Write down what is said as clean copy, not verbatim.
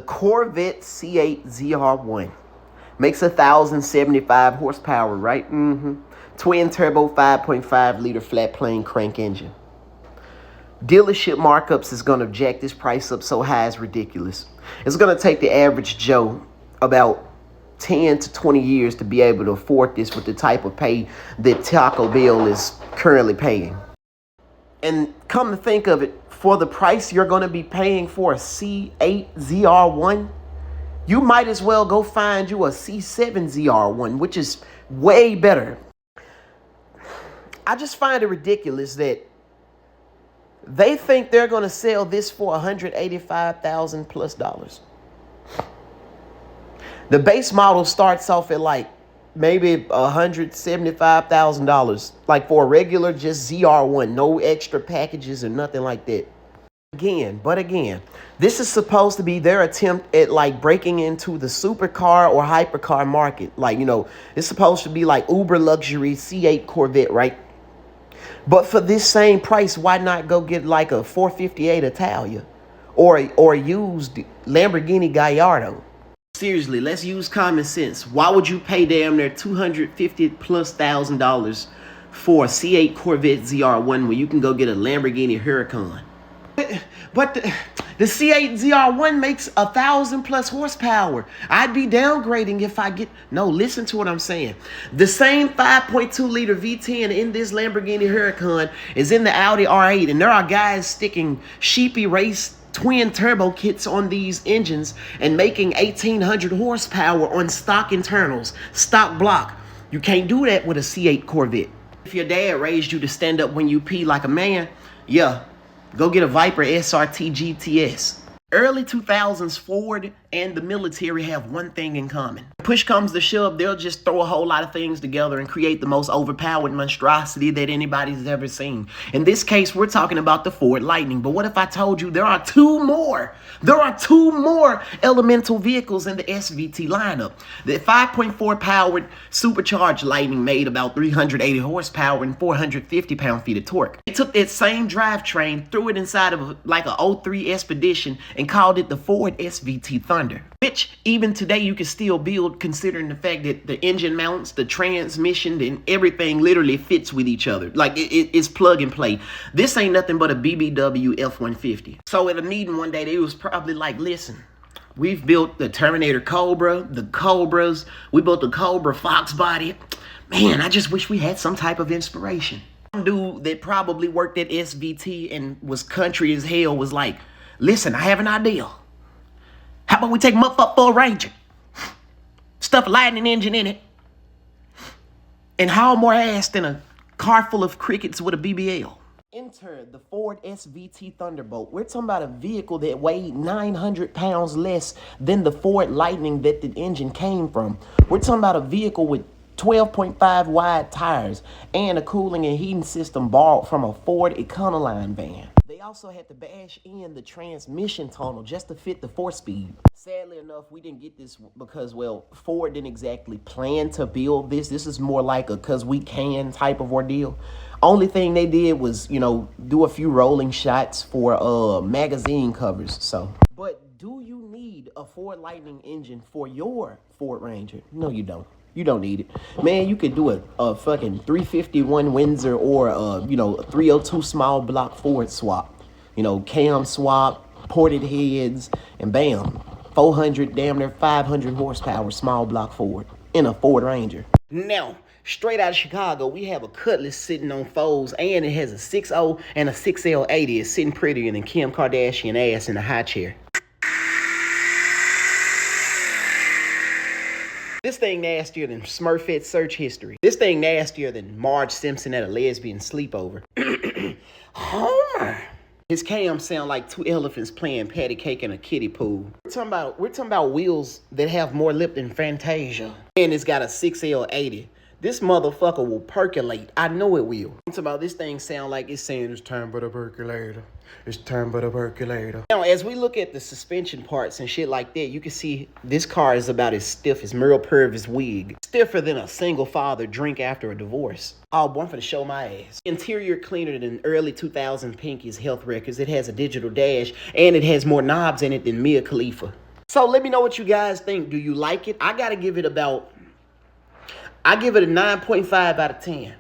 Corvette C8 Zr1. Makes 1,075 horsepower, right? Twin turbo 5.5 liter flat plane crank engine. Dealership markups is going to jack this price up so high it's ridiculous. It's going to take the average Joe about 10 to 20 years to be able to afford this with the type of pay that Taco Bell is currently paying. And come to think of it, for the price you're going to be paying for a C8 Zr1, you might as well go find you a C7 Zr1, which is way better. I just find it ridiculous that they think they're going to sell this for $185,000 plus. The base model starts off at like maybe $175,000, like for a regular just ZR1, no extra packages or nothing like that. Again, this is supposed to be their attempt at like breaking into the supercar or hypercar market. Like, you know, it's supposed to be like uber luxury C8 Corvette, right? But for this same price, why not go get like a 458 Italia or a used Lamborghini Gallardo? Seriously, let's use common sense. Why would you pay damn near $250,000+ for a C8 Corvette ZR1 when you can go get a Lamborghini Huracan? But the C8 ZR1 makes 1,000+ horsepower. I'd be downgrading if I get... No, listen to what I'm saying. The same 5.2 liter V10 in this Lamborghini Huracan is in the Audi R8. And there are guys sticking sheepy race twin turbo kits on these engines and making 1,800 horsepower on stock internals, stock block. You can't do that with a C8 Corvette. If your dad raised you to stand up when you pee like a man, yeah, go get a Viper SRT GTS. Early 2000s, Ford and the military have one thing in common. Push comes to shove, they'll just throw a whole lot of things together and create the most overpowered monstrosity that anybody's ever seen. In this case, we're talking about the Ford Lightning. But what if I told you there are two more? There are two more elemental vehicles in the SVT lineup. The 5.4 powered supercharged Lightning made about 380 horsepower and 450 pound-feet of torque. They took that same drivetrain, threw it inside of like a 03 Expedition and called it the Ford SVT Thunder, which even today you can still build, considering the fact that the engine mounts, the transmission, and everything literally fits with each other. Like it's plug and play. This ain't nothing but a BBW F-150. So at a meeting one day, they was probably like, listen, we've built the Terminator Cobra, the Cobras, we built the Cobra Fox body. Man, I just wish we had some type of inspiration. Some dude that probably worked at SVT and was country as hell was like, listen, I have an idea. How about we take him up for a Ranger? Stuff a lightning engine in it. And haul more ass than a car full of crickets with a BBL. Enter the Ford SVT Thunderbolt. We're talking about a vehicle that weighed 900 pounds less than the Ford Lightning that the engine came from. We're talking about a vehicle with 12.5 wide tires and a cooling and heating system borrowed from a Ford Econoline van. They also had to bash in the transmission tunnel just to fit the 4-speed. Sadly enough, we didn't get this because, well, Ford didn't exactly plan to build this. This is more like a cause we can type of ordeal. Only thing they did was, you know, do a few rolling shots for magazine covers. So, but do you need a Ford Lightning engine for your Ford Ranger? No, you don't. You don't need it. Man, you could do a fucking 351 Windsor or you know, a 302 small block Ford swap. You know, cam swap, ported heads, and bam, 400, damn near 500 horsepower small block Ford in a Ford Ranger. Now, straight out of Chicago, we have a Cutlass sitting on foes, and it has a 6.0 and a 6L80. It's sitting prettier than Kim Kardashian ass in a high chair. This thing nastier than Smurfette search history. This thing nastier than Marge Simpson at a lesbian sleepover. Homer. His cams sound like two elephants playing patty cake in a kiddie pool. We're talking about wheels that have more lip than Fantasia. And it's got a 6L80. This motherfucker will percolate. I know it will. I'm talking about this thing sound like it's saying it's time for the percolator. It's time for the percolator. Now, as we look at the suspension parts and shit like that, you can see this car is about as stiff as Merle Purvis' wig. Stiffer than a single father drink after a divorce. Oh, boy, I'm finna show my ass. Interior cleaner than early 2000 Pinky's health records. It has a digital dash, and it has more knobs in it than Mia Khalifa. So let me know what you guys think. Do you like it? I give it a 9.5 out of 10.